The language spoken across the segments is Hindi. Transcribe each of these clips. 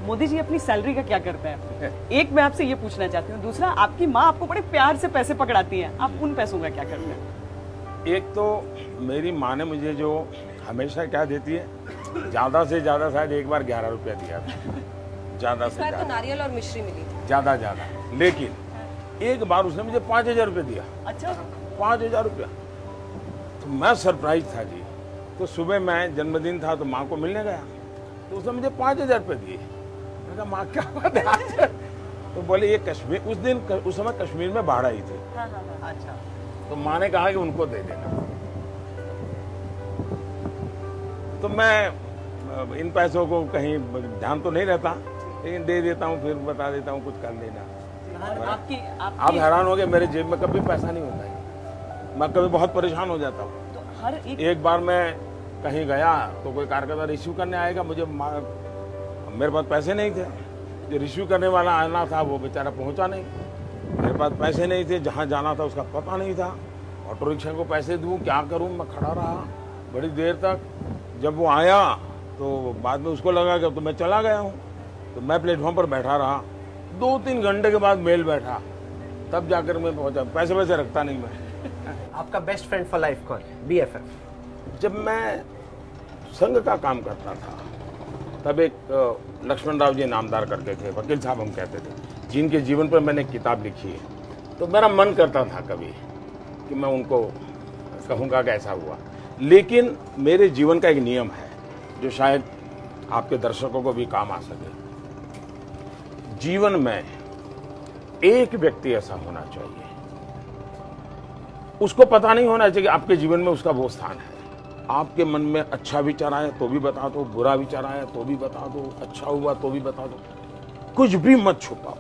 मोदी जी अपनी सैलरी का क्या करते हैं? एक मैं आपसे ये पूछना चाहती हूँ। दूसरा, आपकी माँ आपको बड़े प्यार से पैसे पकड़ाती हैं, आप उन पैसों का क्या करते हैं? एक तो मेरी माँ ने मुझे जो हमेशा क्या देती है, ज़्यादा से ज़्यादा शायद एक बार 11 रुपया दिया था, ज़्यादा से ज़्यादा। तो नारियल और मिश्री मिली थी ज़्यादा। लेकिन एक बार उसने मुझे 5,000 रुपये दिया। अच्छा, 5,000 रुपया। तो मैं सरप्राइज था जी। तो सुबह मैं जन्मदिन था तो माँ को मिलने गया, तो उसने मुझे 5,000 रुपये दिए। मैंने कहा माँ क्या बात है? तो बोले ये कश्मीर, उस समय कश्मीर में बाढ़ आई थी। अच्छा। तो माँ ने कहा कि उनको दे देना। तो मैं इन पैसों को कहीं ध्यान तो नहीं रहता, लेकिन दे देता हूँ, फिर बता देता हूँ कुछ कर लेना। आप हैरान हो गए, मेरे जेब में कभी पैसा नहीं होता है। मैं कभी बहुत परेशान हो जाता हूँ। तो हर एक बार मैं कहीं गया तो कोई कार्यकर्ता रिसीव करने आएगा, मेरे पास पैसे नहीं थे। जो रिसीव करने वाला आना था वो बेचारा पहुंचा नहीं। मेरे पास पैसे नहीं थे, जहाँ जाना था उसका पता नहीं था। ऑटो रिक्शा को पैसे दूं, क्या करूं? मैं खड़ा रहा बड़ी देर तक। जब वो आया तो बाद में उसको लगा कि तो मैं चला गया हूं, तो मैं प्लेटफॉर्म पर बैठा रहा। 2-3 घंटे के बाद मेल बैठा, तब जाकर मैं पहुंचा। पैसे वैसे रखता नहीं मैं। आपका बेस्ट फ्रेंड फॉर लाइफ कौन? BFF? जब मैं संघ का काम करता था तब एक लक्ष्मण राव जी नामदार करते थे, वकील साहब हम कहते थे, जिनके जीवन पर मैंने किताब लिखी है। तो मेरा मन करता था कभी कि मैं उनको कहूँगा कि ऐसा हुआ। लेकिन मेरे जीवन का एक नियम है जो शायद आपके दर्शकों को भी काम आ सके। जीवन में एक व्यक्ति ऐसा होना चाहिए, उसको पता नहीं होना चाहिए कि आपके जीवन में उसका वो स्थान है। आपके मन में अच्छा विचार आया तो भी बता दो, बुरा विचार आया तो भी बता दो, अच्छा हुआ तो भी बता दो, कुछ भी मत छुपाओ।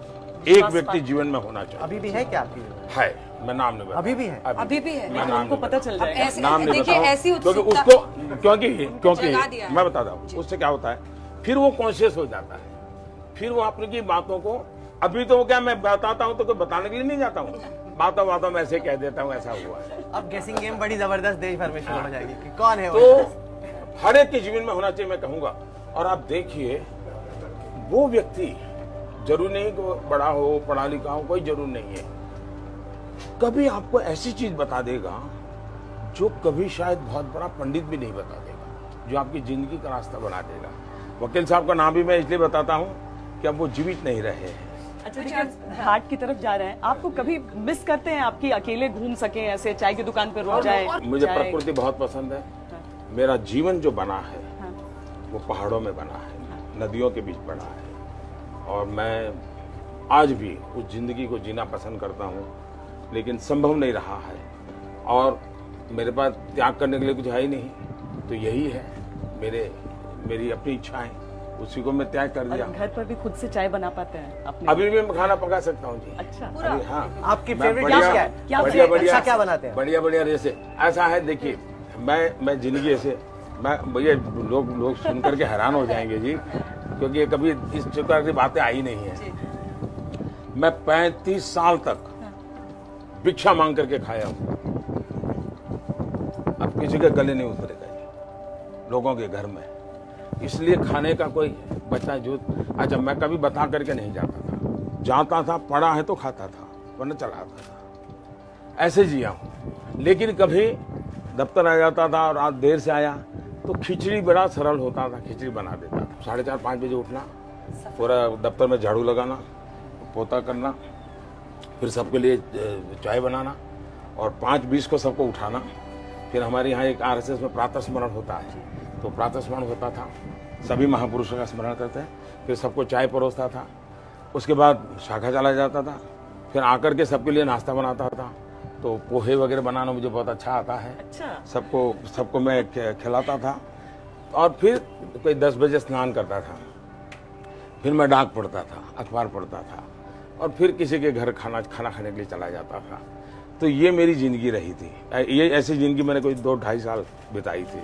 एक व्यक्ति जीवन में होना चाहिए। अभी भी है क्या आपकी? है, मैं नाम नहीं बताऊं। अभी भी है? अभी भी है, लेकिन उनको पता चल जाएगा। नाम नहीं देखिए ऐसी क्योंकि उत्सुकता उसको क्योंकि जगा दिया है। मैं बताता हूँ उससे क्या होता है, फिर वो कॉन्शियस हो जाता है। फिर वो अपनी बातों को, अभी तो क्या मैं बताता हूँ तो कोई बताने के लिए नहीं जाता हूँ, बातों में ऐसे कह देता हूँ ऐसा हुआ है। अब गेसिंग गेम बड़ी जबरदस्त देश भर में शुरू हो जाएगी कि कौन है वो। तो हर एक के जीवन में होना चाहिए, मैं कहूंगा। और आप देखिए, वो व्यक्ति जरूर नहीं कि वो बड़ा हो, पढ़ा लिखा हो, कोई जरूर नहीं है। कभी आपको ऐसी चीज बता देगा जो कभी शायद बहुत बड़ा पंडित भी नहीं बता देगा, जो आपकी जिंदगी का रास्ता बना देगा। वकील साहब का नाम भी मैं इसलिए बताता हूँ कि अब वो जीवित नहीं रहे हैं। अच्छा, देखिए घाट की तरफ जा रहे हैं, आपको कभी मिस करते हैं आपकी अकेले घूम सके, ऐसे चाय की दुकान पर रुक जाए? मुझे प्रकृति बहुत पसंद है। मेरा जीवन जो बना है वो पहाड़ों में बना है, नदियों के बीच बना है। और मैं आज भी उस जिंदगी को जीना पसंद करता हूँ, लेकिन संभव नहीं रहा है। और मेरे पास त्याग करने के लिए कुछ है ही नहीं, तो यही है मेरी अपनी इच्छाएं, उसी को मैं त्याग कर दिया। घर पर भी खुद से चाय बना पाते हैं अपने? अभी भी मैं खाना पका सकता हूँ जी। अच्छा, हाँ। आपकी फेवरेट डिश क्या है? बढ़िया क्या बनाते हैं? बढ़िया जैसे ऐसा है। देखिए, मैं जिंदगी ऐसे, मैं भैया लोग सुन करके हैरान हो जाएंगे जी, क्योंकि कभी इस प्रकार की बातें आई नहीं है। मैं 35 साल तक भिक्षा मांग करके खाया हूँ। अब किसी के गले नहीं उतरेगा जी, लोगों के घर में। इसलिए खाने का कोई बचा जो, अच्छा मैं कभी बता करके नहीं जाता था, पढ़ा है तो खाता था, वरना चला आता था, ऐसे जिया हूँ। लेकिन कभी दफ्तर आ जाता था और रात देर से आया तो खिचड़ी बड़ा सरल होता था, खिचड़ी बना देता था। 4:30-5 बजे उठना, पूरा दफ्तर में झाड़ू लगाना, पोता करना, फिर सबके लिए चाय बनाना और 5:20 को सबको उठाना। फिर हमारे यहाँ एक RSS में प्रातः स्मरण होता है, तो प्रातः स्मरण होता था, सभी महापुरुषों का स्मरण करते हैं। फिर सबको चाय परोसता था, उसके बाद शाखा चला जाता था, फिर आकर के सबके लिए नाश्ता बनाता था। तो पोहे वगैरह बनाना मुझे बहुत अच्छा आता है। अच्छा। सबको मैं खिलाता था। और फिर कोई 10 बजे स्नान करता था, फिर मैं डाक पढ़ता था, अखबार पढ़ता था, और फिर किसी के घर खाना खाने के लिए चला जाता था। तो ये मेरी जिंदगी रही थी। ये ऐसी जिंदगी मैंने कोई 2-2.5 साल बिताई थी।